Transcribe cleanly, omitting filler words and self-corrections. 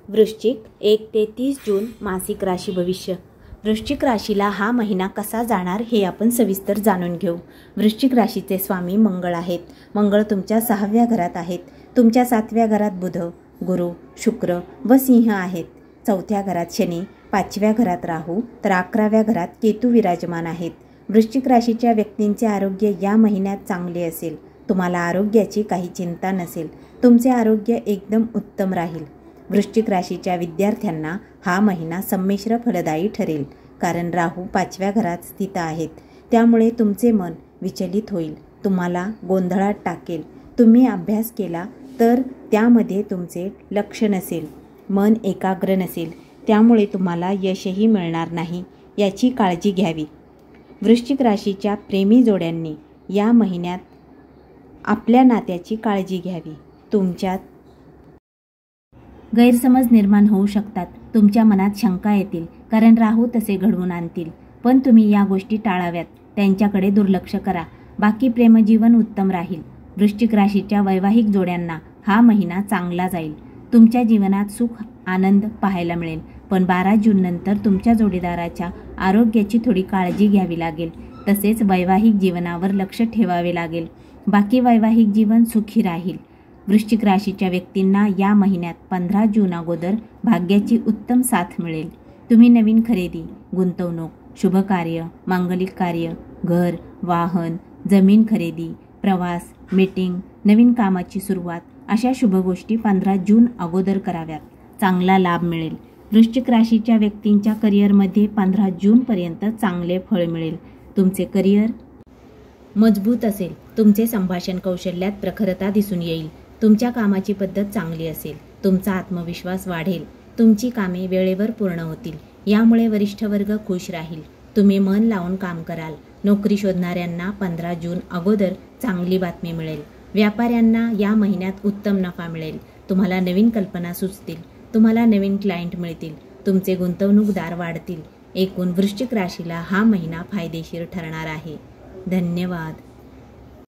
वृश्चिक 1 ते 30 जून मासिक राशी भविष्य. वृश्चिक राशीला हा महिना कसा जाणार हे आपण सविस्तर जाणून घेऊ. वृश्चिक राशीचे स्वामी मंगळ आहेत. मंगळ तुमच्या 6व्या घरात आहेत. तुमच्या 7व्या घरात बुध, गुरु, शुक्र व सिंह आहेत. 4थ्या घरात शनी, 5व्या घरात राहू तर 11व्या घरात केतू विराजमान आहेत. वृश्चिक राशीच्या व्यक्तींचे आरोग्य या महिन्यात चांगले असेल. तुम्हाला आरोग्याची काही चिंता नसेल. तुमचे आरोग्य एकदम उत्तम राहील. वृश्चिक राशीच्या विद्यार्थ्यांना हा महिना संमिश्र फलदायी ठरेल, कारण राहू 5व्या घरात स्थित आहेत. त्यामुळे तुमचे मन विचलित होईल, तुम्हाला गोंधळात टाकेल. तुम्ही अभ्यास केला तर त्यामध्ये तुमचे लक्ष नसेल, मन एकाग्र नसेल, त्यामुळे तुम्हाला यशही मिळणार नाही, याची काळजी घ्यावी. वृश्चिक राशीच्या प्रेमी जोड्यांनी या महिन्यात आपल्या नात्याची काळजी घ्यावी. तुमच्यात गैरसमज निर्माण होऊ शकतात. तुमच्या मनात शंका येतील, कारण राहू तसे घडवून आणतील. पण तुम्ही या गोष्टी टाळाव्यात, त्यांच्याकडे दुर्लक्ष करा. बाकी प्रेमजीवन उत्तम राहील. वृश्चिक राशीच्या वैवाहिक जोड्यांना हा महिना चांगला जाईल. तुमच्या जीवनात सुख आनंद पाहायला मिळेल. पण 12 जून नंतर तुमच्या जोडीदाराच्या आरोग्याची थोडी काळजी घ्यावी लागेल. तसेच वैवाहिक जीवनावर लक्ष ठेवावे लागेल. बाकी वैवाहिक जीवन सुखी राहील. वृश्चिक राशीच्या व्यक्तींना या महिन्यात 15 जून अगोदर भाग्याची उत्तम साथ मिळेल. तुम्ही नवीन खरेदी, गुंतवणूक, शुभकार्य, मांगलिक कार्य, घर, वाहन, जमीन खरेदी, प्रवास, मीटिंग, नवीन कामाची सुरुवात अशा शुभ गोष्टी 15 जून अगोदर कराव्यात. चांगला लाभ मिळेल. वृश्चिक राशीच्या व्यक्तींच्या करिअरमध्ये 15 जूनपर्यंत चांगले फळ मिळेल. तुमचे करिअर मजबूत असेल. तुमचे संभाषण कौशल्यात प्रखरता दिसून येईल. तुमच्या कामाची पद्धत चांगली असेल. तुमचा आत्मविश्वास वाढेल. तुमची कामे वेळेवर पूर्ण होतील. यामुळे वरिष्ठ वर्ग खुश राहील. तुम्ही मन लावून काम कराल. नोकरी शोधणाऱ्यांना 15 जून अगोदर चांगली बातमी मिळेल. व्यापाऱ्यांना या महिन्यात उत्तम नफा मिळेल. तुम्हाला नवीन कल्पना सुचतील. तुम्हाला नवीन क्लायंट मिळतील. तुमचे गुंतवणूकदार वाढतील. एकूण वृश्चिक राशीला हा महिना फायदेशीर ठरणार आहे. धन्यवाद.